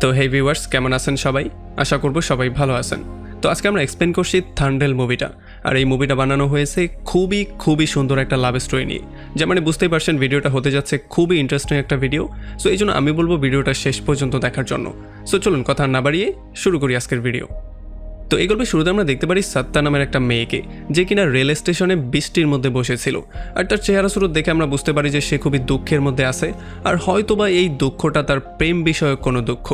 তো হে ভিউয়ার্স, কেমন আছেন সবাই? আশা করব সবাই ভালো আছেন। তো আজকে আমরা এক্সপ্লেন করছি থান্ডেল মুভিটা। আর এই মুভিটা বানানো হয়েছে খুবই সুন্দর একটা লাভ স্টোরি নিয়ে। যে মানে বুঝতেই পারছেন ভিডিওটা হতে যাচ্ছে খুবই ইন্টারেস্টিং একটা ভিডিও। সো এই জন্য আমি বলবো ভিডিওটা শেষ পর্যন্ত দেখার জন্য। সো চলুন কথা না বাড়িয়ে শুরু করি আজকের ভিডিও। তো এই গল্পের শুরুতে আমরা দেখতে পারি সত্তা নামের একটা মেয়েকে, যে কিনা রেল স্টেশনে বৃষ্টির মধ্যে বসেছিল। আর তার চেহারা স্বরূপ দেখে আমরা বুঝতে পারি যে সে খুবই দুঃখের মধ্যে আছে, আর হয়তোবা এই দুঃখটা তার প্রেম বিষয়ক কোনো দুঃখ।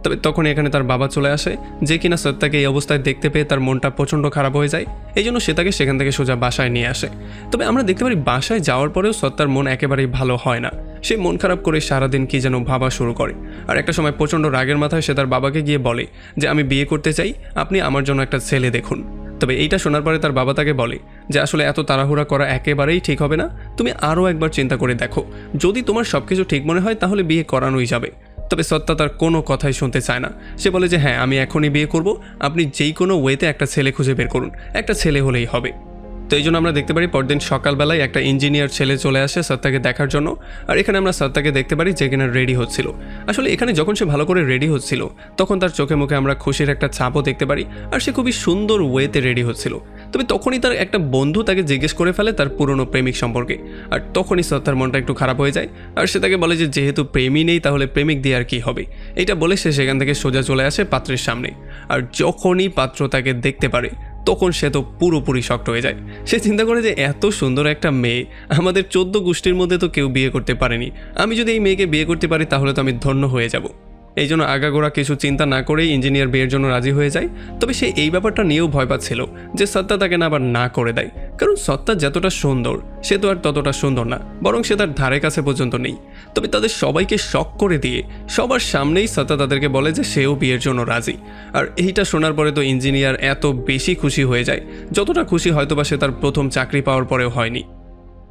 তবে তখন এখানে তার বাবা চলে আসে, যে কিনা সত্তাকে এই অবস্থায় দেখতে পেয়ে তার মনটা প্রচণ্ড খারাপ হয়ে যায়। এই জন্য সে তাকে সেখান থেকে সোজা বাসায় নিয়ে আসে। তবে আমরা দেখতে পারি বাসায় যাওয়ার পরেও সত্তার মন একেবারেই ভালো হয় না। সে মন খারাপ করে সারাদিন কি যেন ভাবা শুরু করে। আর একটা সময় প্রচণ্ড রাগের মাথায় সে তার বাবাকে গিয়ে বলে যে আমি বিয়ে করতে চাই, আপনি আমার জন্য একটা ছেলে দেখুন। তবে এইটা শোনার পরে তার বাবা তাকে বলে যে আসলে এত তাড়াহুড়া করা একেবারেই ঠিক হবে না, তুমি আরও একবার চিন্তা করে দেখো, যদি তোমার সব কিছু ঠিক মনে হয় তাহলে বিয়ে করানোই যাবে। তবে সত্তা তার কোনো কথাই শুনতে চায় না। সে বলে যে হ্যাঁ, আমি এখনই বিয়ে করব, আপনি যেই কোনো ওয়েতে একটা ছেলে খুঁজে বের করুন, একটা ছেলে হলেই হবে। তো এই জন্য আমরা দেখতে পারি পরদিন সকালবেলায় একটা ইঞ্জিনিয়ার ছেলে চলে আসে সত্তাকে দেখার জন্য। আর এখানে আমরা সত্তাকে দেখতে পারি যে কিনা রেডি হচ্ছিল। আসলে এখানে যখন সে ভালো করে রেডি হচ্ছিল তখন তার চোখে মুখে আমরা খুশির একটা ছাপও দেখতে পারি, আর সে খুবই সুন্দর ওয়েতে রেডি হচ্ছিল। তবে তখনই তার একটা বন্ধু তাকে জিজ্ঞেস করে ফেলে তার পুরনো প্রেমিক সম্পর্কে। আর তখনই সত্তার মনটা একটু খারাপ হয়ে যায়, আর সে তাকে বলে যে যেহেতু প্রেমই নেই তাহলে প্রেমিক দিয়ে আর কি হবে। এটা বলে সে সেখান থেকে সোজা চলে আসে পাত্রের সামনে। আর যখনই পাত্র তাকে দেখতে পারে তখন সে তো পুরোপুরি শক্ট হয়ে যায়। সে চিন্তা করে যে এত সুন্দর একটা মেয়ে আমাদের 14 গোষ্ঠীর মধ্যে তো কেউ বিয়ে করতে পারেনি, আমি যদি এই মেয়েকে বিয়ে করতে পারি তাহলে তো আমি ধন্য হয়ে যাব। এই জন্য আগাগোড়া কিছু চিন্তা না করেই ইঞ্জিনিয়ার বিয়ের জন্য রাজি হয়ে যায়। তবে সে এই ব্যাপারটা নিয়েও ভয় পাচ্ছিল যে সত্তা তাকে না আবার না করে দেয়, কারণ সত্তা যতটা সুন্দর সে তো আর ততটা সুন্দর না, বরং সে তার ধারে কাছে পর্যন্ত নেই। তবে তাদের সবাইকে শক করে দিয়ে সবার সামনেই সত্তা তাদেরকে বলে যে সেও বিয়ের জন্য রাজি। আর এইটা শোনার পরে তো ইঞ্জিনিয়ার এত বেশি খুশি হয়ে যায়, যতটা খুশি হয়তোবা সে তার প্রথম চাকরি পাওয়ার পরেও হয়নি।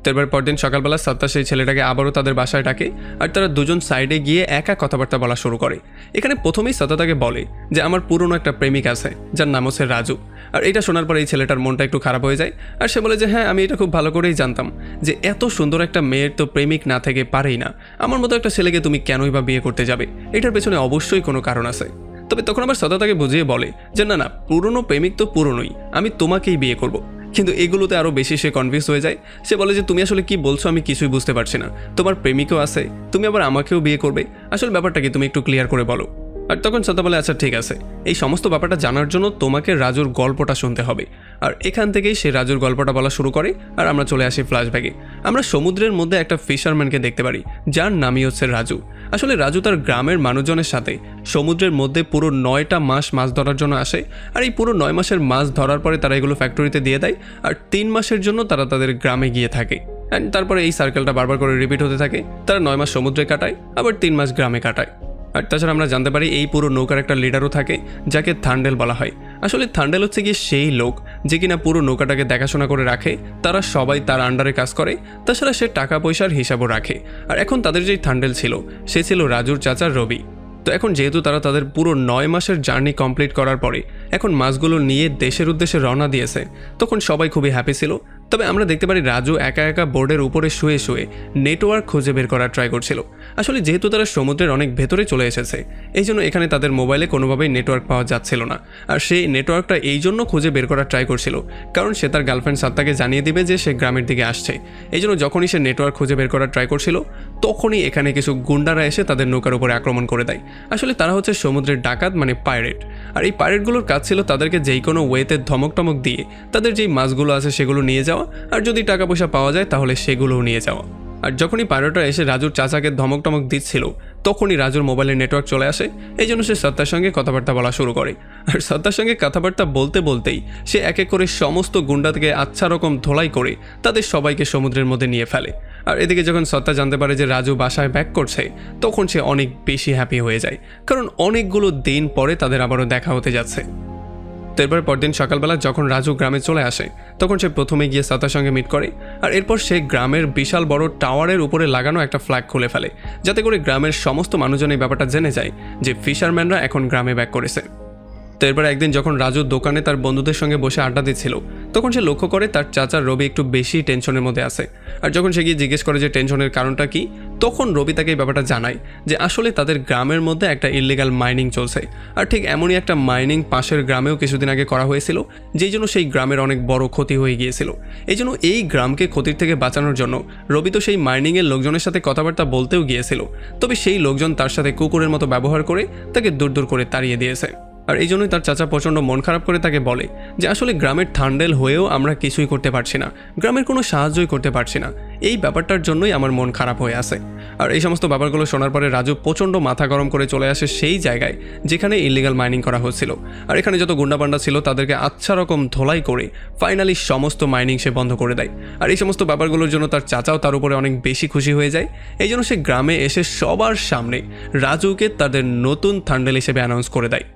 তারপর পরদিন সকালবেলা সত্তা সেই ছেলেটাকে আবারও তাদের বাসায় ডাকে, আর তারা দুজন সাইডে গিয়ে একা কথাবার্তা বলা শুরু করে। এখানে প্রথমেই সত্তা তাকে বলে যে আমার পুরনো একটা প্রেমিক আছে যার নাম হচ্ছে রাজু। আর এটা শোনার পরে এই ছেলেটার মনটা একটু খারাপ হয়ে যায়, আর সে বলে যে হ্যাঁ, আমি এটা খুব ভালো করেই জানতাম যে এত সুন্দর একটা মেয়ের তো প্রেমিক না থেকে পারেই না, আমার মতো একটা ছেলেকে তুমি কেনই বা বিয়ে করতে যাবে, এটার পেছনে অবশ্যই কোনো কারণ আছে। তবে তখন আবার সত্তা তাকে বুঝিয়ে বলে যে না, পুরনো প্রেমিক তো পুরনোই, আমি তোমাকেই বিয়ে করব। কিন্তু এগুলোতে আরও বেশি সে কনফিউজ হয়ে যায়। সে বলে যে তুমি আসলে কি বলছো, আমি কিছুই বুঝতে পারছি না, তোমার প্রেমিকও আছে, তুমি আবার আমাকেও বিয়ে করবে, আসলে ব্যাপারটা কি তুমি একটু ক্লিয়ার করে বলো। আর তখন সত্তা বলে আচ্ছা ঠিক আছে, এই সমস্ত ব্যাপারটা জানার জন্য তোমাকে রাজুর গল্পটা শুনতে হবে। আর এখান থেকেই সে রাজুর গল্পটা বলা শুরু করে। আর আমরা চলে আসি ফ্ল্যাশব্যাকে। আমরা সমুদ্রের মধ্যে একটা ফিশারম্যানকে দেখতে পারি যার নামই হচ্ছে রাজু। আসলে রাজু তার গ্রামের মানুষজনের সাথে সমুদ্রের মধ্যে পুরো 9টা মাস মাছ ধরার জন্য আসে। আর এই পুরো 9 মাসের মাছ ধরার পরে তারা এগুলো ফ্যাক্টরিতে দিয়ে দেয়, আর 3 মাসের জন্য তারা তাদের গ্রামে গিয়ে থাকে। অ্যান্ড তারপরে এই সার্কেলটা বারবার করে রিপিট হতে থাকে। তারা 9 মাস সমুদ্রে কাটায়, আবার 3 মাস গ্রামে কাটায়। আর তাছাড়া আমরা জানতে পারি এই পুরো নৌকার একটা লিডারও থাকে যাকে থান্ডেল বলা হয়। আসলে থান্ডেল হচ্ছে গিয়ে সেই লোক যে কিনা পুরো নৌকাটাকে দেখাশোনা করে রাখে, তারা সবাই তার আন্ডারে কাজ করে, তাছাড়া সে টাকা পয়সার হিসাবও রাখে। আর এখন তাদের যেই থান্ডেল ছিল সে ছিল রাজুর চাচা রবি। তো এখন যেহেতু তারা তাদের পুরো 9 মাসের জার্নি কমপ্লিট করার পরে এখন মাছগুলো নিয়ে দেশের উদ্দেশ্যে রওনা দিয়েছে, তখন সবাই খুবই হ্যাপি ছিল। তবে আমরা দেখতে পারি রাজু একা একা বোর্ডের উপরে শুয়ে শুয়ে নেটওয়ার্ক খুঁজে বের করার ট্রাই করছিল। আসলে যেহেতু তারা সমুদ্রের অনেক ভেতরে চলে এসেছে, এই জন্য এখানে তাদের মোবাইলে কোনোভাবেই নেটওয়ার্ক পাওয়া যাচ্ছিল না। আর সেই নেটওয়ার্কটা এই জন্য খুঁজে বের করার ট্রাই করছিল কারণ সে তার গার্লফ্রেন্ড সত্তাকে জানিয়ে দিবে যে সে গ্রামের দিকে আসছে। এই জন্য যখনই সে নেটওয়ার্ক খুঁজে বের করার ট্রাই করছিল তখনই এখানে কিছু গুন্ডারা এসে তাদের নৌকার উপরে আক্রমণ করে দেয়। আসলে তারা হচ্ছে সমুদ্রের ডাকাত, মানে পাইরেট। আর এই পাইরেটগুলোর কাজ ছিল তাদেরকে যেই কোনো ওয়েতে ধমক টমক দিয়ে তাদের যেই মাছগুলো আছে সেগুলো নিয়ে যাওয়া, আর যদি টাকা পয়সা পাওয়া যায় তাহলে সেগুলোও নিয়ে যাওয়া। আর যখনই পাইরেটরা এসে রাজুর চাচাকে ধমক টমক দিচ্ছিল তখনই রাজুর মোবাইলের নেটওয়ার্ক চলে আসে। এই জন্য সে সত্তার সঙ্গে কথাবার্তা বলা শুরু করে। আর সত্তার সঙ্গে কথাবার্তা বলতে বলতেই সে এক এক করে সমস্ত গুন্ডা থেকে আচ্ছা রকম ধোলাই করে তাদের সবাইকে সমুদ্রের মধ্যে নিয়ে ফেলে। আর এদিকে যখন সত্তা জানতে পারে যে রাজু বাসায় ব্যাক করছে তখন সে অনেক বেশি হ্যাপি হয়ে যায়, কারণ অনেকগুলো দিন পরে তাদের আবারও দেখা হতে যাচ্ছে। তো এরপর পরদিন সকালবেলা যখন রাজু গ্রামে চলে আসে তখন সে প্রথমে গিয়ে সত্তার সঙ্গে মিট করে। আর এরপর সে গ্রামের বিশাল বড় টাওয়ারের উপরে লাগানো একটা ফ্ল্যাগ খুলে ফেলে, যাতে করে গ্রামের সমস্ত মানুষজন এই ব্যাপারটা জেনে যায় যে ফিশারম্যানরা এখন গ্রামে ব্যাক করেছে। তো এরপর একদিন যখন রাজু দোকানে তার বন্ধুদের সঙ্গে বসে আড্ডা দিচ্ছিল তখন সে লক্ষ্য করে তার চাচা রবি একটু বেশি টেনশনের মধ্যে আছে। আর যখন সে গিয়ে জিজ্ঞেস করে যে টেনশনের কারণটা কি, তখন রবি তাকে এই ব্যাপারটা জানায় যে আসলে তাদের গ্রামের মধ্যে একটা ইললিগাল মাইনিং চলছে, আর ঠিক এমনই একটা মাইনিং পাশের গ্রামেও কিছুদিন আগে করা হয়েছিল, যেই জন্য সেই গ্রামের অনেক বড় ক্ষতি হয়ে গিয়েছিল। এই জন্য এই গ্রামকে ক্ষতির থেকে বাঁচানোর জন্য রবি তো সেই মাইনিংয়ের লোকজনের সাথে কথাবার্তা বলতেও গিয়েছিল, তবে সেই লোকজন তার সাথে কুকুরের মতো ব্যবহার করে তাকে দূর দূর করে তাড়িয়ে দিয়েছে। আর এই জন্যই তার চাচা প্রচণ্ড মন খারাপ করে তাকে বলে যে আসলে গ্রামের থান্ডেল হয়েও আমরা কিছুই করতে পারছি না, গ্রামের কোনো সাহায্যই করতে পারছি না, এই ব্যাপারটার জন্যই আমার মন খারাপ হয়ে আছে। আর এই সমস্ত ব্যাপারগুলো শোনার পরে রাজু প্রচণ্ড মাথা গরম করে চলে আসে সেই জায়গায় যেখানে ইলিগাল মাইনিং করা হচ্ছিল। আর এখানে যত গুন্ডাপান্ডা ছিল তাদেরকে আচ্ছা রকম ধোলাই করে ফাইনালি সমস্ত মাইনিং সে বন্ধ করে দেয়। আর এই সমস্ত ব্যাপারগুলোর জন্য তার চাচাও তার উপরে অনেক বেশি খুশি হয়ে যায়। এই জন্য সে গ্রামে এসে সবার সামনে রাজুকে তাদের নতুন থান্ডেল হিসেবে অ্যানাউন্স করে দেয়।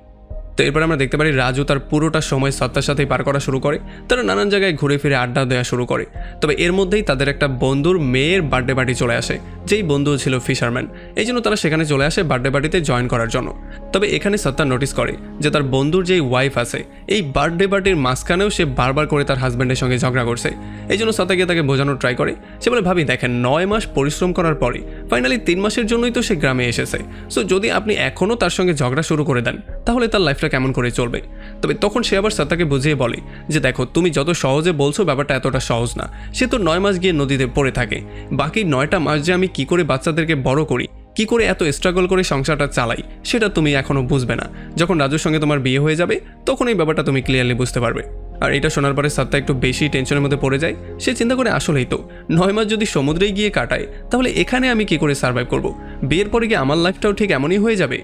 তো এরপর আমরা দেখতে পারি রাজু তার পুরোটা সময় সত্তার সাথেই পার করা শুরু করে, তারা নানান জায়গায় ঘুরে ফিরে আড্ডা দেওয়া শুরু করে। তবে এর মধ্যেই তাদের একটা বন্ধুর মেয়ের বার্থডে পার্টি চলে আসে, যেই বন্ধু ছিল ফিশারম্যান, এই জন্য তারা সেখানে চলে আসে বার্থডে পার্টিতে জয়েন করার জন্য। তবে এখানে সত্তা নোটিস করে যে তার বন্ধুর যেই ওয়াইফ আছে এই বার্থডে পার্টির মাঝখানেও সে বারবার করে তার হাজব্যান্ডের সঙ্গে ঝগড়া করছে। এই জন্য সত্তা গিয়ে তাকে বোঝানোর ট্রাই করে। সে বলে, ভাবি দেখেন 9 মাস পরিশ্রম করার পরে ফাইনালি 3 মাসের জন্যই তো সে গ্রামে এসেছে, সো যদি আপনি এখনও তার সঙ্গে ঝগড়া শুরু করে দেন তাহলে তার লাইফটা কেমন করে চলবে। তবে তখন সে আবার সত্তাকে বুঝিয়ে বলে যে দেখো, তুমি যত সহজে বলছো ব্যাপারটা এতটা সহজ না, সে তো 9 মাস গিয়ে নদীতে পড়ে থাকে, বাকি 9টা মাস যে আমি কি করে বাচ্চাদেরকে বড় করি, কি করে এত স্ট্রাগল করে সংসারটা চালাই, সেটা তুমি এখনো বুঝবে না। যখন রাজুর সঙ্গে তোমার বিয়ে হয়ে যাবে তখন এই ব্যাপারটা তুমি ক্লিয়ারলি বুঝতে পারবে। আর এটা শোনার পরে সত্তা একটু বেশি টেনশনের মধ্যে পড়ে যায়। সে চিন্তা করে আসলেই তো 9 মাস যদি সমুদ্রে গিয়ে কাটায় তাহলে এখানে আমি কি করে সার্ভাইভ করব, বিয়ের পরে কি আমার লাইফটাও ঠিক এমনই হয়ে যাবে।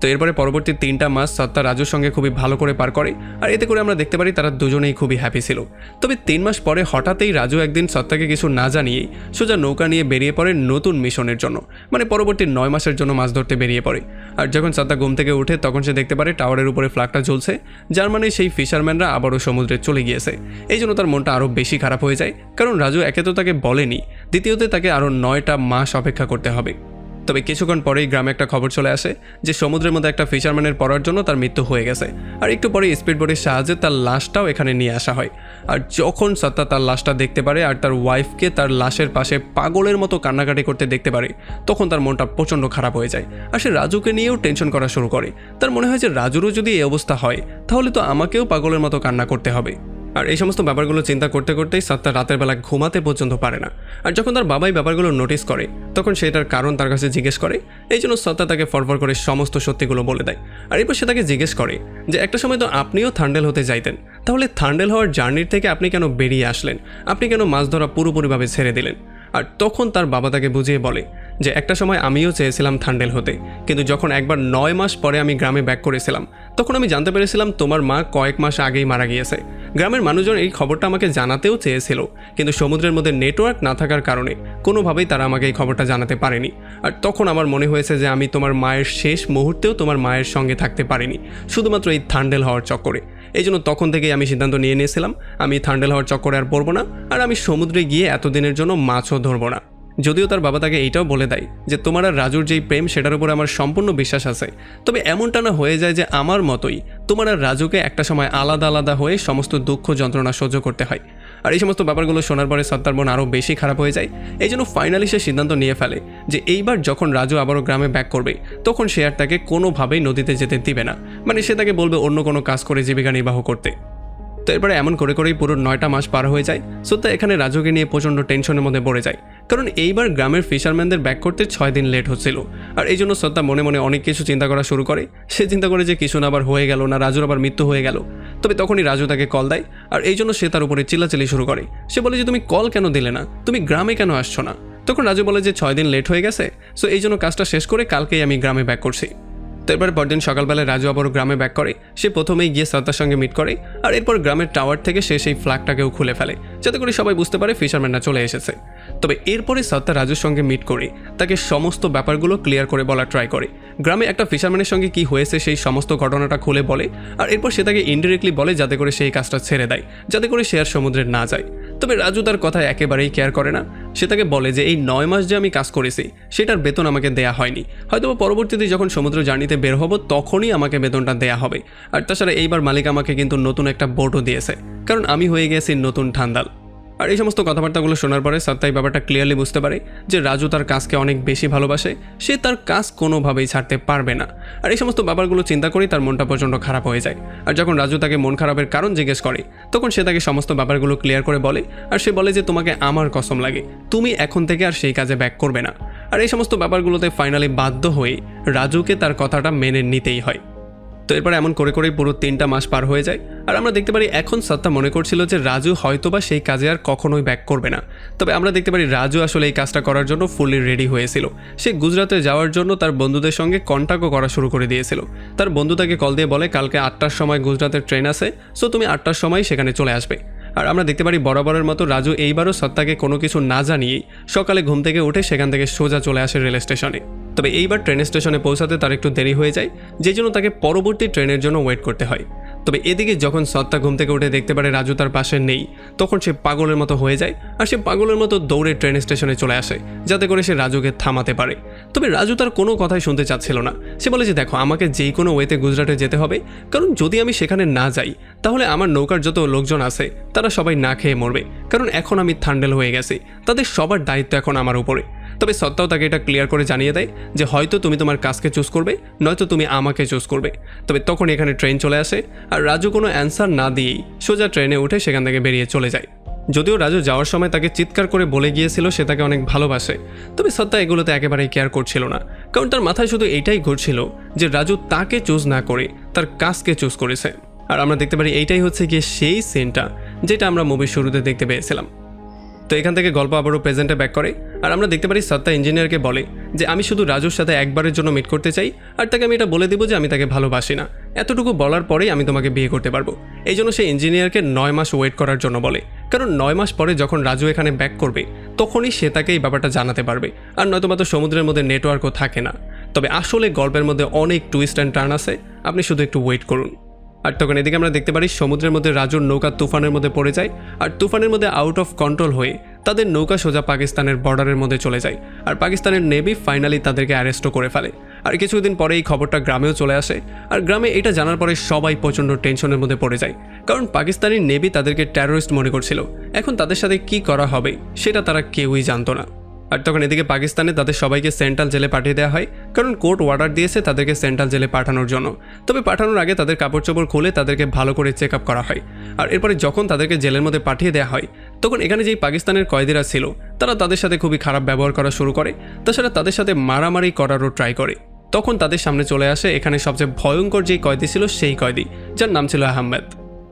তো এরপরে পরবর্তী 3টা মাস সত্তা রাজুর সঙ্গে খুবই ভালো করে পার করে, আর এতে করে আমরা দেখতে পারি তারা দুজনেই খুবই হ্যাপি ছিল। তবে 3 মাস পরে হঠাৎই রাজু একদিন সত্তাকে কিছু না জানিয়েই সোজা নৌকা নিয়ে বেরিয়ে পড়ে নতুন মিশনের জন্য, মানে পরবর্তী 9 মাসের জন্য মাছ ধরতে বেরিয়ে পড়ে। আর যখন সত্তা ঘুম থেকে উঠে তখন সে দেখতে পারে টাওয়ারের উপরে ফ্ল্যাগটা জ্বলছে, যার মানে সেই ফিশারম্যানরা আবারও সমুদ্রে চলে গিয়েছে। এই জন্য তার মনটা আরও বেশি খারাপ হয়ে যায়, কারণ রাজু একে তো তাকে বলেনি, দ্বিতীয়তে তাকে আরও 9টা মাস অপেক্ষা করতে হবে। তবে কিছুক্ষণ পরেই গ্রামে একটা খবর চলে আসে যে সমুদ্রের মধ্যে একটা ফিশারম্যানের পড়ার জন্য তার মৃত্যু হয়ে গেছে। আর একটু পরে স্পিডবোটের সাহায্যে তার লাশটাও এখানে নিয়ে আসা হয়। আর যখন সত্তা তার লাশটা দেখতে পারে আর তার ওয়াইফকে তার লাশের পাশে পাগলের মতো কান্নাকাটি করতে দেখতে পারে, তখন তার মনটা প্রচণ্ড খারাপ হয়ে যায়। আর সে রাজুকে নিয়েও টেনশন করা শুরু করে। তার মনে হয় যে রাজুরও যদি এই অবস্থা হয় তাহলে তো আমাকেও পাগলের মতো কান্না করতে হবে। আর এই সমস্ত ব্যাপারগুলো চিন্তা করতে করতেই সত্তা রাতের বেলা ঘুমাতে পর্যন্ত পারে না। আর যখন তার বাবাই ব্যাপারগুলো নোটিস করে তখন সেটার কারণ তার কাছে জিজ্ঞেস করে। এই জন্য সত্তা তাকে ফরফর করে সমস্ত সত্যিগুলো বলে দেয়। আর এরপর সে তাকে জিজ্ঞেস করে যে একটা সময় তো আপনিও থান্ডেল হতে চাইতেন, তাহলে থান্ডেল হওয়ার জার্নির থেকে আপনি কেন বেরিয়ে আসলেন, আপনি কেন মাছ ধরা পুরোপুরিভাবে ছেড়ে দিলেন। আর তখন তার বাবা তাকে বুঝিয়ে বলে যে একটা সময় আমিও চেয়েছিলাম থান্ডেল হতে, কিন্তু যখন একবার 9 মাস পরে আমি গ্রামে ব্যাক করেছিলাম তখন আমি জানতে পেরেছিলাম তোমার মা কয়েক মাস আগেই মারা গিয়েছে। গ্রামের মানুষজন এই খবরটা আমাকে জানাতেও চেয়েছিল, কিন্তু সমুদ্রের মধ্যে নেটওয়ার্ক না থাকার কারণে কোনোভাবেই তারা আমাকে এই খবরটা জানাতে পারেনি। আর তখন আমার মনে হয়েছে যে আমি তোমার মায়ের শেষ মুহূর্তেও তোমার মায়ের সঙ্গে থাকতে পারিনি, শুধুমাত্র এই থান্ডেল হওয়ার চক্করে। এই জন্য তখন থেকেই আমি সিদ্ধান্ত নিয়ে নিয়েছিলাম আমি থান্ডেল হওয়ার চক্করে আর পড়বো না, আর আমি সমুদ্রে গিয়ে এতদিনের জন্য মাছও ধরবো না। যদিও তার বাবা তাকে এইটাও বলে দেয় যে তোমার আর রাজুর যেই প্রেম সেটার উপর আমার সম্পূর্ণ বিশ্বাস আছে, তবে এমনটা না হয়ে যায় যে আমার মতোই তোমার আর রাজুকে একটা সময় আলাদা আলাদা হয়ে সমস্ত দুঃখ যন্ত্রণা সহ্য করতে হয়। আর এই সমস্ত ব্যাপারগুলো শোনার পরে সত্তার মন আরও বেশি খারাপ হয়ে যায়। এই জন্য ফাইনালি সে সিদ্ধান্ত নিয়ে ফেলে যে এইবার যখন রাজু আবারও গ্রামে ব্যাক করবে তখন সে আর তাকে কোনোভাবেই নদীতে যেতে দিবে না, মানে সে তাকে বলবে অন্য কোনো কাজ করে জীবিকা নির্বাহ করতে। তো এরপরে এমন করে করেই পুরো 9টা মাস পার হয়ে যায়। সত্তা এখানে রাজুকে নিয়ে প্রচণ্ড টেনশনের মধ্যে পড়ে যায়, কারণ এইবার গ্রামের ফিশারম্যানদের ব্যাক করতে 6 দিন লেট হচ্ছিল। আর এই জন্য সত্তা মনে মনে অনেক কিছু চিন্তা করা শুরু করে। সে চিন্তা করে যে কিছু না আবার হয়ে গেল না, রাজুর আবার মৃত্যু হয়ে গেল। তবে তখনই রাজু তাকে কল দেয়, আর এই জন্য সে তার উপরে চিল্লাচিল্লি শুরু করে। সে বলে যে তুমি কল কেন দিলে না, তুমি গ্রামে কেন আসছো না। তখন রাজু বলে যে 6 দিন লেট হয়ে গেছে, সো এই জন্য কাজটা শেষ করে কালকেই আমি গ্রামে ব্যাক করছি। তো এরপর পরদিন সকালবেলায় রাজু আবারও গ্রামে ব্যাক করে। সে প্রথমেই গিয়ে সত্তার সঙ্গে মিট করে, আর এরপর গ্রামের টাওয়ার থেকে সে সেই ফ্ল্যাগটাকেও খুলে ফেলে যাতে করে সবাই বুঝতে পারে ফিশারম্যানরা চলে এসেছে। তবে এরপরে সত্তা রাজুর সঙ্গে মিট করে তাকে সমস্ত ব্যাপারগুলো ক্লিয়ার করে বলার ট্রাই করে। গ্রামে একটা ফিশারম্যানের সঙ্গে কি হয়েছে সেই সমস্ত ঘটনাটা খুলে বলে, আর এরপর সে তাকে ইনডিরেক্টলি বলে যাতে করে সেই কাজটা ছেড়ে দেয়, যাতে করে সে আর সমুদ্রে না যায়। তবে রাজু তার কথা একেবারেই কেয়ার করে না। সে তাকে বলে যে এই 9 মাস যে আমি কাজ করেছি সেটার বেতন আমাকে দেয়া হয়নি, হয়তো পরবর্তীতে যখন সমুদ্র জার্নিতে বের হব তখনই আমাকে বেতনটা দেয়া হবে। আর তাছাড়া এইবার মালিক আমাকে কিন্তু নতুন একটা বোটও দিয়েছে, কারণ আমি হয়ে গেছি নতুন ঠান্ডাল। আর এই সমস্ত কথাবার্তাগুলো শোনার পরে সত্তা এই ব্যাপারটা ক্লিয়ারলি বুঝতে পারে যে রাজু তার কাজকে অনেক বেশি ভালোবাসে, সে তার কাজ কোনোভাবেই ছাড়তে পারবে না। আর এই সমস্ত ব্যাপারগুলো চিন্তা করেই তার মনটা প্রচণ্ড খারাপ হয়ে যায়। আর যখন রাজু তাকে মন খারাপের কারণ জিজ্ঞেস করে তখন সে তাকে সমস্ত ব্যাপারগুলো ক্লিয়ার করে বলে। আর সে বলে যে তোমাকে আমার কসম লাগে, তুমি এখন থেকে আর সেই কাজে ব্যাক করবে না। আর এই সমস্ত ব্যাপারগুলোতে ফাইনালি বাধ্য হয়ে রাজুকে তার কথাটা মেনে নিতেই হয়। তো এরপর এমন করে করেই পুরো 3টা মাস পার হয়ে যায়। আর আমরা দেখতে পারি এখন সত্তা মনে করছিল যে রাজু হয়তোবা সেই কাজে আর কখনোই ব্যাক করবে না। তবে আমরা দেখতে পারি রাজু আসলে এই কাজটা করার জন্য ফুললি রেডি হয়েছিল। সে গুজরাটে যাওয়ার জন্য তার বন্ধুদের সঙ্গে কন্ট্যাক্টও করা শুরু করে দিয়েছিল। তার বন্ধু তাকে কল দিয়ে বলে কালকে 8টার সময় গুজরাতের ট্রেন আছে, সো তুমি 8টার সময় সেখানে চলে আসবে। আর আমরা দেখতে পারি বরাবরের মতো রাজু এইবারও সত্তাকে কোনো কিছু না জানিয়েই সকালে ঘুম থেকে উঠে সেখান থেকে সোজা চলে আসে রেল স্টেশনে। তবে এইবার ট্রেন স্টেশনে পৌঁছাতে তার একটু দেরি হয়ে যায়, যে জন্য তাকে পরবর্তী ট্রেনের জন্য ওয়েট করতে হয়। তবে এদিকে যখন সত্তা ঘুম থেকে উঠে দেখতে পারে রাজু তার পাশে নেই, তখন সে পাগলের মতো হয়ে যায়। আর সে পাগলের মতো দৌড়ে ট্রেন স্টেশনে চলে আসে যাতে করে সে রাজুকে থামাতে পারে। তবে রাজু তার কোনো কথাই শুনতে চাচ্ছিল না। সে বলে যে দেখো, আমাকে যেই কোনো ওয়েতে গুজরাটে যেতে হবে, কারণ যদি আমি সেখানে না যাই তাহলে আমার নৌকার যত লোকজন আছে তারা সবাই না খেয়ে মরবে, কারণ এখন আমি থান্ডেল হয়ে গেছি, তাদের সবার দায়িত্ব এখন আমার উপরে। তবে সত্তাও তাকে এটা ক্লিয়ার করে জানিয়ে দেয় যে হয়তো তুমি তোমার কাজকে চুজ করবে, নয়তো তুমি আমাকে চুজ করবে। তবে তখন এখানে ট্রেন চলে আসে আর রাজু কোনো অ্যান্সার না দিয়েই সোজা ট্রেনে উঠে সেখান থেকে বেরিয়ে চলে যায়। যদিও রাজু যাওয়ার সময় তাকে চিৎকার করে বলে গিয়েছিল সে তাকে অনেক ভালোবাসে, তবে সত্তা এগুলোতে একেবারেই কেয়ার করছিল না, কারণ তার মাথায় শুধু এইটাই ঘুরছিল যে রাজু তাকে চুজ না করে তার কাজকে চুজ করেছে। আর আমরা দেখতে পারি এইটাই হচ্ছে গিয়ে সেই সিনটা যেটা আমরা মুভির শুরুতে দেখতে পেয়েছিলাম। তো এখান থেকে গল্প আবারও প্রেজেন্টে ব্যাক করে। আর আমরা দেখতে পারি সত্তা ইঞ্জিনিয়ারকে বলে যে আমি শুধু রাজুর সাথে একবারের জন্য মিট করতে চাই, আর তাকে আমি এটা বলে দেবো যে আমি তাকে ভালোবাসি না। এতটুকু বলার পরেই আমি তোমাকে বিয়ে করতে পারবো। এই জন্য সে ইঞ্জিনিয়ারকে 9 মাস ওয়েট করার জন্য বলে, কারণ 9 মাস পরে যখন রাজু এখানে ব্যাক করবে তখনই সে তাকে এই ব্যাপারটা জানাতে পারবে। আর নয়তোবা তো সমুদ্রের মধ্যে নেটওয়ার্কও থাকে না। তবে আসলে গল্পের মধ্যে অনেক টুইস্ট অ্যান্ড টার্ন আছে, আপনি শুধু একটু ওয়েট করুন। আর তখন এদিকে আমরা দেখতে পারি সমুদ্রের মধ্যে রাজুর নৌকা তুফানের মধ্যে পড়ে যায়। আর তুফানের মধ্যে আউট অফ কন্ট্রোল হয়ে তাদের নৌকা সোজা পাকিস্তানের বর্ডারের মধ্যে চলে যায়। আর পাকিস্তানের নেভি ফাইনালি তাদেরকে অ্যারেস্টও করে ফেলে। আর কিছুদিন পরে এই খবরটা গ্রামেও চলে আসে। আর গ্রামে এটা জানার পরে সবাই প্রচণ্ড টেনশনের মধ্যে পড়ে যায়, কারণ পাকিস্তানি নেভি তাদেরকে টেরোরিস্ট মনে করছিল। এখন তাদের সাথে কি করা হবে সেটা তারা কেউই জানতো না। আর তখন এদিকে পাকিস্তানে তাদের সবাইকে সেন্ট্রাল জেলে পাঠিয়ে দেওয়া হয়, কারণ কোর্ট অর্ডার দিয়েছে তাদেরকে সেন্ট্রাল জেলে পাঠানোর জন্য। তবে পাঠানোর আগে তাদের কাপড় চোপড় খুলে তাদেরকে ভালো করে চেক আপ করা হয়। আর এরপরে যখন তাদেরকে জেলের মধ্যে পাঠিয়ে দেওয়া হয় তখন এখানে যেই পাকিস্তানের কয়েদিরা ছিল তারা তাদের সাথে খুবই খারাপ ব্যবহার করা শুরু করে। তাছাড়া তাদের সাথে মারামারি করারও ট্রাই করে। তখন তাদের সামনে চলে আসে এখানে সবচেয়ে ভয়ঙ্কর যেই কয়েদি ছিল সেই কয়েদি, যার নাম ছিল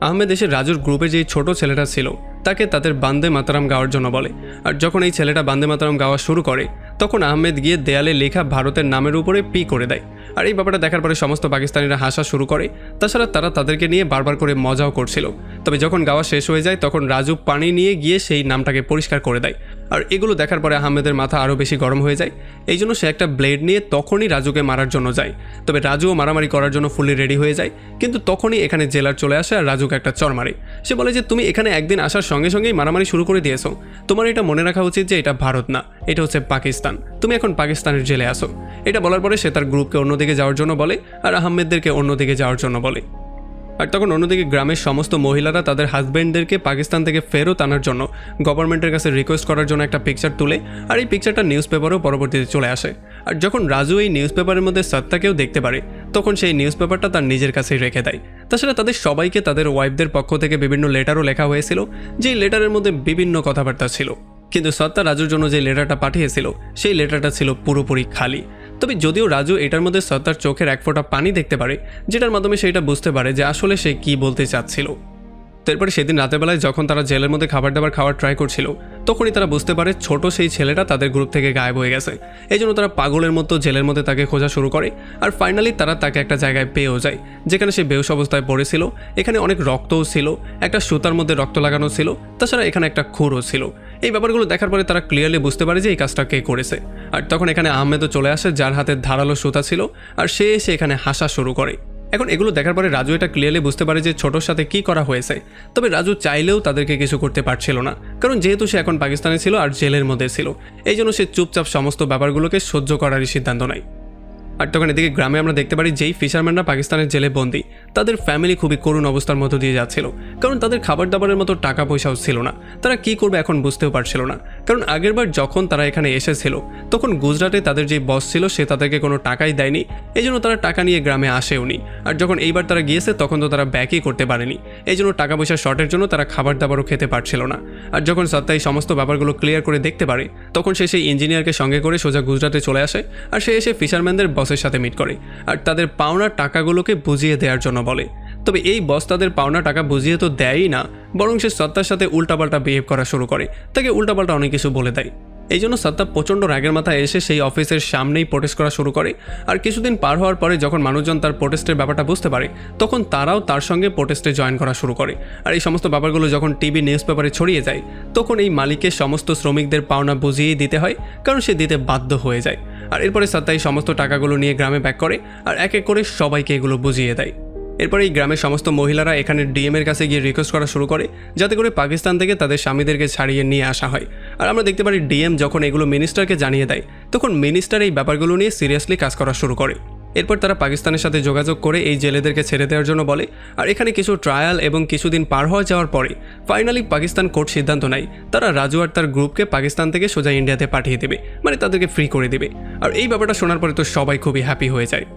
আহমেদ এসে রাজুর গ্রুপে যেই ছোট ছেলেটা ছিল তাকে তাদের বান্দে মাতারাম গাওয়ার জন্য বলে। আর যখন এই ছেলেটা বান্দে মাতারাম গাওয়া শুরু করে তখন আহমেদ গিয়ে দেয়ালে লেখা ভারতের নামের উপরে পি করে দেয়। আর এই ব্যাপারটা দেখার পরে সমস্ত পাকিস্তানিরা হাসা শুরু করে। তাছাড়া তারা তাদেরকে নিয়ে বারবার করে মজাও করছিল। তবে যখন গাওয়া শেষ হয়ে যায় তখন রাজু পানি নিয়ে গিয়ে সেই নামটাকে পরিষ্কার করে দেয়। আর এগুলো দেখার পরে আহমেদের মাথা আরও বেশি গরম হয়ে যায়। এই জন্য সে একটা ব্লেড নিয়ে তখনই রাজুকে মারার জন্য যায়। তবে রাজুও মারামারি করার জন্য ফুলি রেডি হয়ে যায়, কিন্তু তখনই এখানে জেলার চলে আসে আর রাজুকে একটা চর মারে। সে বলে যে তুমি এখানে একদিন আসার সঙ্গে সঙ্গেই মারামারি শুরু করে দিয়েছো, তোমার এটা মনে রাখা উচিত যে এটা ভারত না, এটা হচ্ছে পাকিস্তান, তুমি এখন পাকিস্তানের জেলে আসো। এটা বলার পরে সে তার গ্রুপকে অন্যদিকে যাওয়ার জন্য বলে আর আহমেদদেরকে অন্যদিকে যাওয়ার জন্য বলে। আর তখন অন্যদিকে গ্রামের সমস্ত মহিলারা তাদের হাজব্যান্ডদেরকে পাকিস্তান থেকে ফেরত আনার জন্য গভর্নমেন্টের কাছে রিকোয়েস্ট করার জন্য একটা পিকচার তুলে। আর এই পিকচারটা নিউজ পেপারেও পরবর্তীতে চলে আসে। আর যখন রাজু এই নিউজ পেপারের মধ্যে সত্তাকেও দেখতে পারে তখন সেই নিউজ পেপারটা তার নিজের কাছেই রেখে দেয়। তাছাড়া তাদের সবাইকে তাদের ওয়াইফদের পক্ষ থেকে বিভিন্ন লেটারও লেখা হয়েছিল, যেই লেটারের মধ্যে বিভিন্ন কথাবার্তা ছিল। কিন্তু সত্তা রাজুর জন্য যে লেটারটা পাঠিয়েছিল সেই লেটারটা ছিল পুরোপুরি খালি। তবে যদিও রাজু এটার মধ্যে সত্তার চোখের এক ফোঁটা পানি দেখতে পারে, যেটার মাধ্যমে সেটা বুঝতে পারে যে আসলে সে কি বলতে চাচ্ছিল। তো এরপরে সেদিন রাতের বেলায় যখন তারা জেলের মধ্যে খাবার দাবার খাওয়ার ট্রাই করছিল তখনই তারা বুঝতে পারে ছোট সেই ছেলেটা তাদের গ্রুপ থেকে গায়েব হয়ে গেছে। এই জন্য তারা পাগলের মতো জেলের মধ্যে তাকে খোঁজা শুরু করে। আর ফাইনালি তারা তাকে একটা জায়গায় পেয়েও যায় যেখানে সে বেহুশ অবস্থায় পড়েছিল। এখানে অনেক রক্তও ছিল, একটা সুতার মধ্যে রক্ত লাগানো ছিল, তাছাড়া এখানে একটা খুরও ছিল। এই ব্যাপারগুলো দেখার পরে তারা ক্লিয়ারলি বুঝতে পারে যে এই কাজটা কে করেছে। আর তখন এখানে আহমেদও চলে আসে, যার হাতে ধারালো সুতা ছিল, আর সে এসে এখানে হাসা শুরু করে। এখন এগুলো দেখার পরে রাজু এটা ক্লিয়ারলি বুঝতে পারে যে ছোটোর সাথে কি করা হয়েছে। তবে রাজু চাইলেও তাদেরকে কিছু করতে পারছিল না, কারণ যেহেতু সে এখন পাকিস্তানে ছিল আর জেলের মধ্যে ছিল, এই জন্য সে চুপচাপ সমস্ত ব্যাপারগুলোকে সহ্য করারই সিদ্ধান্ত নেয়। আর তখন এদিকে গ্রামে আমরা দেখতে পারি যেই ফিশারম্যানরা পাকিস্তানের জেলে বন্দী তাদের ফ্যামিলি খুবই করুণ অবস্থার মধ্য দিয়ে যাচ্ছিল, কারণ তাদের খাবার দাবারের মতো টাকা পয়সাও ছিল না। তারা কি করবে এখন বুঝতেও পারছিল না, কারণ আগেরবার যখন তারা এখানে এসেছিল তখন গুজরাটে তাদের যে বস ছিল সে তাদেরকে কোনো টাকাই দেয়নি, এই জন্য তারা টাকা নিয়ে গ্রামে আসেওনি। আর যখন এইবার তারা গিয়েছে তখন তো তারা ব্যাকই করতে পারেনি, এই জন্য টাকা পয়সার শর্টের জন্য তারা খাবার দাবারও খেতে পারছিল না। আর যখন সত্তা এই সমস্ত ব্যাপারগুলো ক্লিয়ার করে দেখতে পারে তখন সে সেই ইঞ্জিনিয়ারকে সঙ্গে করে সোজা গুজরাটে চলে আসে। আর সে এসে ফিশারম্যানদের বসের সাথে মিট করে আর তাদের পাওনা টাকাগুলোকে বুঝিয়ে দেওয়ার জন্য বলে। তবে এই বস তাদের পাওনা টাকা বুঝিয়ে তো দেয়ই না, বরং সে সত্তার সাথে উল্টাপাল্টা বিহেভ করা শুরু করে, তাকে উল্টাপাল্টা অনেক কিছু বলে দেয়। এই জন্য সত্তা প্রচণ্ড রাগের মাথায় এসে সেই অফিসের সামনেই প্রোটেস্ট করা শুরু করে। আর কিছুদিন পার হওয়ার পরে যখন মানুষজন তার প্রোটেস্টের ব্যাপারটা বুঝতে পারে তখন তারাও তার সঙ্গে প্রোটেস্টে জয়েন করা শুরু করে। আর এই সমস্ত ব্যাপারগুলো যখন টিভি নিউজ পেপারে ছড়িয়ে যায় তখন এই মালিকের সমস্ত শ্রমিকদের পাওনা বুঝিয়েই দিতে হয়, কারণ সে দিতে বাধ্য হয়ে যায়। আর এরপরে সত্তা এই সমস্ত টাকাগুলো নিয়ে গ্রামে ব্যাক করে আর এক এক করে সবাইকে এগুলো বুঝিয়ে দেয়। এরপরে এই গ্রামের সমস্ত মহিলারা এখানে ডিএমের কাছে গিয়ে রিকোয়েস্ট করা শুরু করে যাতে করে পাকিস্তান থেকে তাদের স্বামীদেরকে ছাড়িয়ে নিয়ে আসা হয়। আর আমরা দেখতে পারি ডিএম যখন এগুলো মিনিস্টারকে জানিয়ে দেয় তখন মিনিস্টার এই ব্যাপারগুলো নিয়ে সিরিয়াসলি কাজ করা শুরু করে। এরপর তারা পাকিস্তানের সাথে যোগাযোগ করে এই জেলেদেরকে ছেড়ে দেওয়ার জন্য বলে। আর এখানে কিছু ট্রায়াল এবং কিছুদিন পার হয়ে যাওয়ার পরে ফাইনালি পাকিস্তান কোর্ট সিদ্ধান্ত নেয় তারা রাজু আর তার গ্রুপকে পাকিস্তান থেকে সোজা ইন্ডিয়াতে পাঠিয়ে দেবে, মানে তাদেরকে ফ্রি করে দেবে। আর এই ব্যাপারটা শোনার পরে তো সবাই খুবই হ্যাপি হয়ে যায়।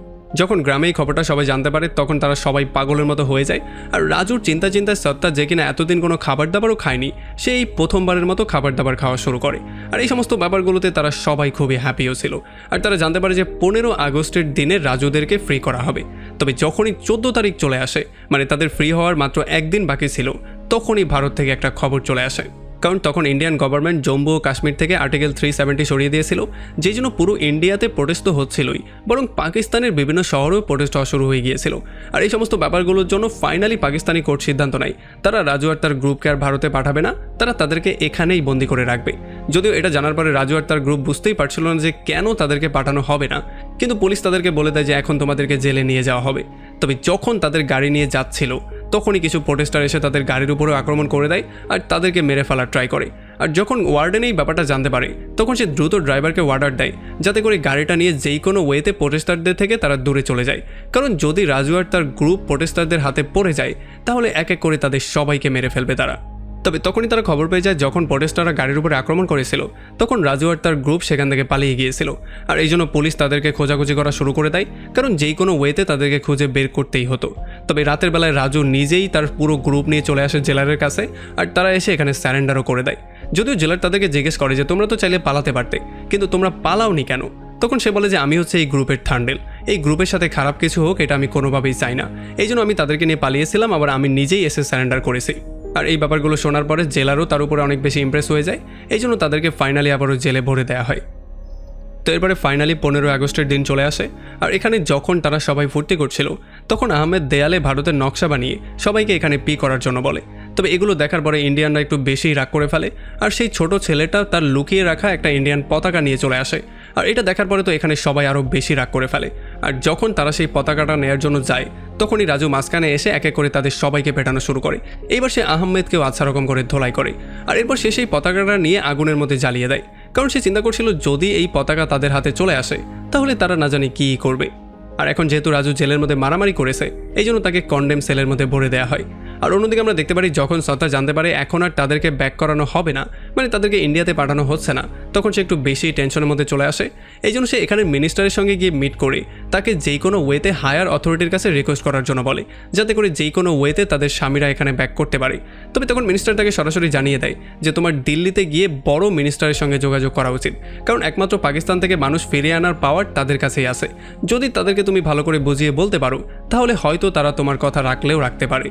যখন গ্রামে এই খবরটা সবাই জানতে পারে তখন তারা সবাই পাগলের মতো হয়ে যায়। আর রাজুর চিন্তায় সত্তা যে কিনা এতদিন কোনো খাবার দাবারও খায়নি সেই প্রথমবারের মতো খাবার দাবার খাওয়া শুরু করে। আর এই সমস্ত ব্যাপারগুলোতে তারা সবাই খুবই হ্যাপিও ছিল। আর তারা জানতে পারে যে 15 আগস্টের দিনে রাজুদেরকে ফ্রি করা হবে। তবে যখনই 14 তারিখ চলে আসে, মানে তাদের ফ্রি হওয়ার মাত্র একদিন বাকি ছিল, তখনই ভারত থেকে একটা খবর চলে আসে। কারণ তখন ইন্ডিয়ান গভর্নমেন্ট জম্মু ও কাশ্মীর থেকে আর্টিকেল 370 সরিয়ে দিয়েছিল, যেই জন্য পুরো ইন্ডিয়াতে প্রোটেস্ট তো হচ্ছিলই, বরং পাকিস্তানের বিভিন্ন শহরেও প্রোটেস্ট হওয়া শুরু হয়ে গিয়েছিল। আর এই সমস্ত ব্যাপারগুলোর জন্য ফাইনালি পাকিস্তানি কোর্ট সিদ্ধান্ত নেয় তারা রাজু আর তার গ্রুপকে আর ভারতে পাঠাবে না, তারা তাদেরকে এখানেই বন্দি করে রাখবে। যদিও এটা জানার পরে রাজু আর তার গ্রুপ বুঝতেই পারছিল না যে কেন তাদেরকে পাঠানো হবে না, কিন্তু পুলিশ তাদেরকে বলে দেয় যে এখন তোমাদেরকে জেলে নিয়ে যাওয়া হবে। তবে যখন তাদের গাড়ি নিয়ে যাচ্ছিল তখনই কিছু প্রোটেস্টার এসে তাদের গাড়ির উপরেও আক্রমণ করে দেয় আর তাদেরকে মেরে ফেলার ট্রাই করে। আর যখন ওয়ার্ডেন এই ব্যাপারটা জানতে পারে তখন সে দ্রুত ড্রাইভারকে অর্ডার দেয় যাতে করে গাড়িটা নিয়ে যেই কোনো ওয়েতে প্রোটেস্টারদের থেকে তারা দূরে চলে যায়, কারণ যদি রাজু আর তার গ্রুপ প্রোটেস্টারদের হাতে পড়ে যায় তাহলে এক এক করে তাদের সবাইকে মেরে ফেলবে তারা। তবে তখনই তারা খবর পেয়ে যায় যখন প্রোটেস্টাররা গাড়ির উপরে আক্রমণ করেছিল তখন রাজু আর তার গ্রুপ সেখান থেকে পালিয়ে গিয়েছিল। আর এই জন্য পুলিশ তাদেরকে খোঁজাখুঁজি করা শুরু করে দেয়, কারণ যেই কোনো ওয়েতে তাদেরকে খুঁজে বের করতেই হতো। তবে রাতের বেলায় রাজু নিজেই তার পুরো গ্রুপ নিয়ে চলে আসে জেলারের কাছে আর তারা এসে এখানে স্যারেন্ডারও করে দেয়। যদিও জেলার তাদেরকে জিজ্ঞেস করে যে তোমরা তো চাইলে পালাতে পারতে, কিন্তু তোমরা পালাওনি কেন? তখন সে বলে যে আমি হচ্ছে এই গ্রুপের থান্ডেল, এই গ্রুপের সাথে খারাপ কিছু হোক এটা আমি কোনোভাবেই চাই না, এই জন্য আমি তাদেরকে নিয়ে পালিয়েছিলাম, আবার আমি নিজেই এসে স্যারেন্ডার করেছি। আর এই ব্যাপারগুলো শোনার পরে জেলারও তার উপরে অনেক বেশি ইমপ্রেস হয়ে যায়, এই জন্য তাদেরকে ফাইনালি আবারও জেলে ভরে দেওয়া হয়। তো এরপরে ফাইনালি 15 আগস্টের দিন চলে আসে। আর এখানে যখন তারা সবাই ফুর্তি করছিল তখন আহমেদ দেয়ালে ভারতের নকশা বানিয়ে সবাইকে এখানে পি করার জন্য বলে। তবে এগুলো দেখার পরে ইন্ডিয়ানরা একটু বেশি রাগ করে ফেলে আর সেই ছোট ছেলেটা তার লুকিয়ে রাখা একটা ইন্ডিয়ান পতাকা নিয়ে চলে আসে। আর এটা দেখার পরে তো এখানে সবাই আরও বেশি রাগ করে ফেলে। আর যখন তারা সেই পতাকাটা নেওয়ার জন্য যায় তখনই রাজু মাঝখানে এসে এক এক করে তাদের সবাইকে পেটানো শুরু করে। এইবার সে আহমেদকেও আচ্ছা রকম করে ধোলাই করে আর এরপর সে সেই পতাকাটা নিয়ে আগুনের মধ্যে জ্বালিয়ে দেয়, কারণ সে চিন্তা করছিল যদি এই পতাকা তাদের হাতে চলে আসে তাহলে তারা না জানি কী করবে। আর এখন যেহেতু রাজু জেলের মধ্যে মারামারি করেছে এই জন্য তাকে কন্ডেম সেলের মধ্যে ভরে দেওয়া হয়। আর অন্যদিকে আমরা দেখতে পারি যখন সত্তা জানতে পারে এখন আর তাদেরকে ব্যাক করানো হবে না, মানে তাদেরকে ইন্ডিয়াতে পাঠানো হচ্ছে না, তখন সে একটু বেশি টেনশনের মধ্যে চলে আসে। এই জন্য সে এখানে মিনিস্টারের সঙ্গে গিয়ে মিট করে তাকে যেই কোনো ওয়েতে হায়ার অথরিটির কাছে রিকোয়েস্ট করার জন্য বলে যাতে করে যেই কোনো ওয়েতে তাদের স্বামীরা এখানে ব্যাক করতে পারে। তবে তখন মিনিস্টার তাকে সরাসরি জানিয়ে দেয় যে তোমার দিল্লিতে গিয়ে বড় মিনিস্টারের সঙ্গে যোগাযোগ করা উচিত, কারণ একমাত্র পাকিস্তান থেকে মানুষ ফিরিয়ে আনার পাওয়ার তাদের কাছেই আছে। যদি তাদেরকে তুমি ভালো করে বুঝিয়ে বলতে পারো তাহলে হয়তো তারা তোমার কথা রাখলেও রাখতে পারে।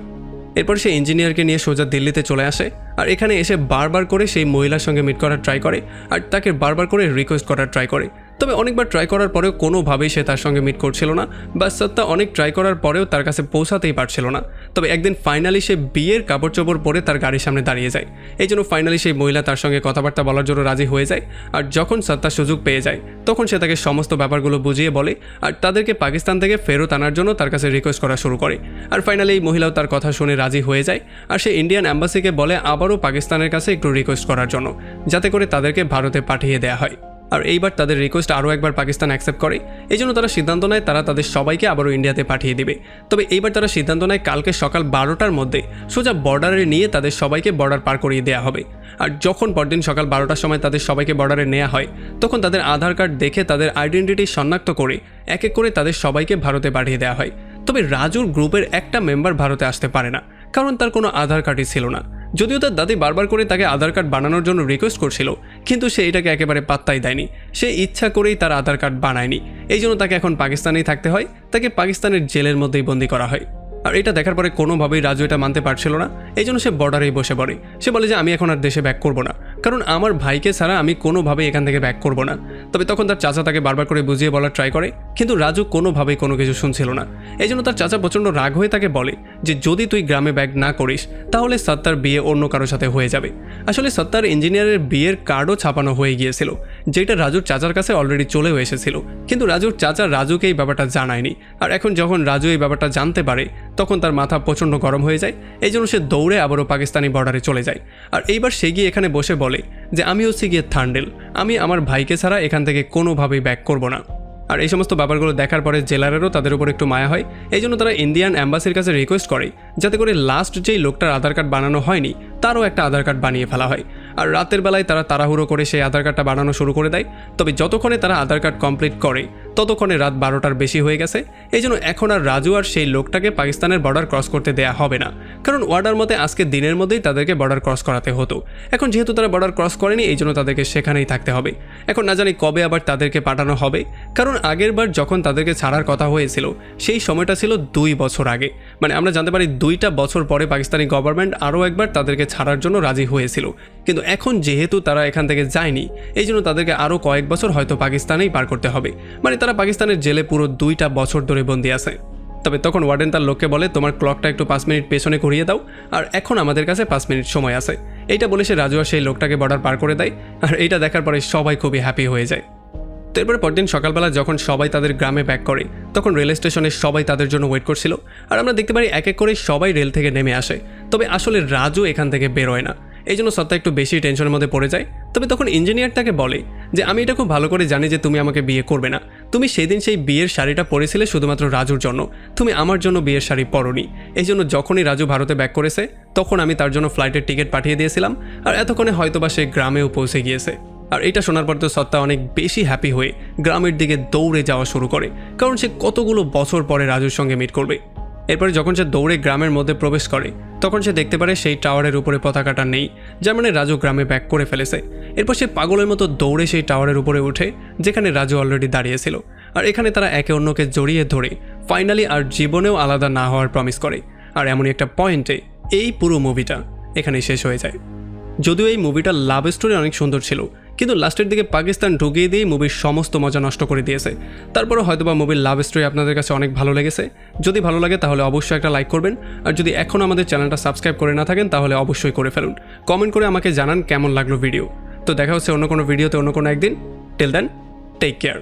এরপর সে ইঞ্জিনিয়ারকে নিয়ে সোজা দিল্লিতে চলে আসে আর এখানে এসে বারবার করে সেই মহিলার সঙ্গে মিট করার ট্রাই করে আর তাকে বারবার করে রিকোয়েস্ট করার ট্রাই করে। তবে অনেকবার ট্রাই করার পরেও কোনোভাবেই সে তার সঙ্গে মিট করছিল না, বা সত্তা অনেক ট্রাই করার পরেও তার কাছে পৌঁছাতেই পারছিল না। তবে একদিন ফাইনালি সে বিয়ের কাপড় চোপড় পরে তার গাড়ির সামনে দাঁড়িয়ে যায়। এই জন্য ফাইনালি সেই মহিলা তার সঙ্গে কথাবার্তা বলার জন্য রাজি হয়ে যায়। আর যখন সত্তা সুযোগ পেয়ে যায় তখন সে তাকে সমস্ত ব্যাপারগুলো বুঝিয়ে বলে আর তাদেরকে পাকিস্তান থেকে ফেরত আনার জন্য তার কাছে রিকোয়েস্ট করা শুরু করে। আর ফাইনালি এই মহিলাও তার কথা শুনে রাজি হয়ে যায় আর সে ইন্ডিয়ান অ্যাম্বাসিকে বলে আবারও পাকিস্তানের কাছে একটু রিকোয়েস্ট করার জন্য যাতে করে তাদেরকে ভারতে পাঠিয়ে দেওয়া হয়। আর এইবার তাদের রিকোয়েস্ট আরও একবার পাকিস্তান অ্যাকসেপ্ট করে, এই জন্য তারা সিদ্ধান্ত নেয় তারা তাদের সবাইকে আবারও ইন্ডিয়াতে পাঠিয়ে দিবে। তবে এইবার তারা সিদ্ধান্ত নেয় কালকে সকাল 12টার মধ্যে সোজা বর্ডারে নিয়ে তাদের সবাইকে বর্ডার পার করিয়ে দেওয়া হবে। আর যখন পরদিন সকাল 12টার সময় তাদের সবাইকে বর্ডারে নেওয়া হয়, তখন তাদের আধার কার্ড দেখে তাদের আইডেন্টিটি শনাক্ত করে এক এক করে তাদের সবাইকে ভারতে পাঠিয়ে দেওয়া হয়। তবে রাজুর গ্রুপের একটা মেম্বার ভারতে আসতে পারে না, কারণ তার কোনো আধার কার্ডই ছিল না। যদিও তার দাদি বারবার করে তাকে আধার কার্ড বানানোর জন্য রিকোয়েস্ট করছিল, কিন্তু সে এটাকে একেবারে পাত্তাই দেয়নি। সে ইচ্ছা করেই তার আধার কার্ড বানায়নি, এই জন্য তাকে এখন পাকিস্তানেই থাকতে হয়। তাকে পাকিস্তানের জেলের মধ্যেই বন্দি করা হয়। আর এটা দেখার পরে কোনোভাবেই রাজু এটা মানতে পারছিল না, এই জন্য সে বর্ডারেই বসে পড়ে। সে বলে যে আমি এখন আর দেশে ব্যাক করবো না, কারণ আমার ভাইকে ছাড়া আমি কোনোভাবেই এখান থেকে ব্যাক করবো না। তবে তখন তার চাচা তাকে বারবার করে বুঝিয়ে বলার ট্রাই করে, কিন্তু রাজু কোনোভাবেই কোনো কিছু শুনছিল না। এই জন্য তার চাচা প্রচণ্ড রাগ হয়ে তাকে বলে যে যদি তুই গ্রামে ব্যাক না করিস তাহলে সত্তার বিয়ে অন্য কারোর সাথে হয়ে যাবে। আসলে সত্তার ইঞ্জিনিয়ারের বিয়ের কার্ডও ছাপানো হয়ে গিয়েছিল, যেটা রাজুর চাচার কাছে অলরেডি চলেও এসেছিল, কিন্তু রাজুর চাচা রাজুকে এই ব্যাপারটা জানায়নি। আর এখন যখন রাজু এই ব্যাপারটা জানতে পারে, তখন তার মাথা প্রচণ্ড গরম হয়ে যায়। এই জন্য সে দৌড়ে আবারও পাকিস্তানি বর্ডারে চলে যায়। আর এইবার সে গিয়ে এখানে বসে বলে যে আমি হচ্ছে গিয়ে থান্ডেল, আমি আমার ভাইকে ছাড়া এখান থেকে কোনোভাবেই ব্যাক করব না। আর এই সমস্ত ব্যাপারগুলো দেখার পরে জেলারেরও তাদের উপর একটু মায়া হয়, এই জন্য তারা ইন্ডিয়ান অ্যাম্বাসির কাছে রিকোয়েস্ট করে যাতে করে লাস্ট যেই লোকটার আধার কার্ড বানানো হয়নি তারও একটা আধার কার্ড বানিয়ে ফেলা হয়। আর রাতের বেলায় তারা তাড়াহুড়ো করে সেই আধার কার্ডটা বানানো শুরু করে দেয়। তবে যতক্ষণে তারা আধার কার্ড কমপ্লিট করে ততক্ষণে রাত 12টার বেশি হয়ে গেছে। এই জন্য এখন আর রাজু আর সেই লোকটাকে পাকিস্তানের বর্ডার ক্রস করতে দেয়া হবে না, কারণ ওয়ার্ডার মতে আজকে দিনের মধ্যেই তাদেরকে বর্ডার ক্রস করাতে হতো। এখন যেহেতু তারা বর্ডার ক্রস করেনি, এই জন্য তাদেরকে সেখানেই থাকতে হবে। এখন না জানি কবে আবার তাদেরকে পাঠানো হবে, কারণ আগের বার যখন তাদেরকে ছাড়ার কথা হয়েছিল সেই সময়টা ছিল 2 বছর আগে। মানে আমরা জানতে পারি 2টা বছর পরে পাকিস্তানি গভর্নমেন্ট আরও একবার তাদেরকে ছাড়ার জন্য রাজি হয়েছিল। কিন্তু এখন যেহেতু তারা এখান থেকে যায়নি, এই জন্য তাদেরকে আরও কয়েক বছর হয়তো পাকিস্তানেই পার করতে হবে। মানে তারা পাকিস্তানের জেলে পুরো 2টা বছর ধরে বন্দি আছে। তবে তখন ওয়ার্ডেন তার লোককে বলে তোমার ক্লকটা একটু 5 মিনিট পেছনে ঘুরিয়ে দাও, আর এখন আমাদের কাছে 5 মিনিট সময় আছে। এইটা বলে সে রাজু আর সেই লোকটাকে বর্ডার পার করে দেয়। আর এইটা দেখার পরে সবাই খুবই হ্যাপি হয়ে যায়। তো এরপরে পরদিন সকালবেলা যখন সবাই তাদের গ্রামে ব্যাক করে, তখন রেল স্টেশনে সবাই তাদের জন্য ওয়েট করছিল। আর আমরা দেখতে পারি এক এক করে সবাই রেল থেকে নেমে আসে। তবে আসলে রাজু এখান থেকে বেরোয় না, এই জন্য সত্তা একটু বেশি টেনশনের মধ্যে পড়ে যায়। তবে তখন ইঞ্জিনিয়ার তাকে বলে যে আমি এটা খুব ভালো করে জানি যে তুমি আমাকে বিয়ে করবে না। তুমি সেদিন সেই বিয়ের শাড়িটা পরেছিলে শুধুমাত্র রাজুর জন্য, তুমি আমার জন্য বিয়ের শাড়ি পরোনি। এই জন্য যখনই রাজু ভারতে ব্যাক করেছে তখন আমি তার জন্য ফ্লাইটের টিকিট পাঠিয়ে দিয়েছিলাম, আর এতক্ষণে হয়তোবা সে গ্রামেও পৌঁছে গিয়েছে। আর এটা শোনার পর তো সত্তা অনেক বেশি হ্যাপি হয়ে গ্রামের দিকে দৌড়ে যাওয়া শুরু করে, কারণ সে কতগুলো বছর পরে রাজুর সঙ্গে মিট করবে। এরপরে যখন সে দৌড়ে গ্রামের মধ্যে প্রবেশ করে, তখন সে দেখতে পারে সেই টাওয়ারের উপরে পতাকাটা নেই, যার মানে রাজু গ্রামে ব্যাক করে ফেলেছে। এরপর সে পাগলের মতো দৌড়ে সেই টাওয়ারের উপরে উঠে, যেখানে রাজু অলরেডি দাঁড়িয়েছিল। আর এখানে তারা একে অন্যকে জড়িয়ে ধরে ফাইনালি আর জীবনেও আলাদা না হওয়ার প্রমিস করে। আর এমনই একটা পয়েন্টে এই পুরো মুভিটা এখানেই শেষ হয়ে যায়। যদিও এই মুভিটার লাভ স্টোরি অনেক সুন্দর ছিল, কিন্তু লাস্টের দিকে পাকিস্তান ঢুকিয়ে দিয়ে মুভির সমস্ত মজা নষ্ট করে দিয়েছে। তারপরে হয়তোবা মুভির লাভ স্টোরি আপনাদের কাছে অনেক ভালো লেগেছে। যদি ভালো লাগে তাহলে অবশ্যই একটা লাইক করবেন, আর যদি এখনও আমাদের চ্যানেলটা সাবস্ক্রাইব করে না থাকেন তাহলে অবশ্যই করে ফেলুন। কমেন্ট করে আমাকে জানান কেমন লাগলো ভিডিও। তো দেখা হচ্ছে অন্য কোনো ভিডিওতে অন্য কোনো একদিন। Till then, take care.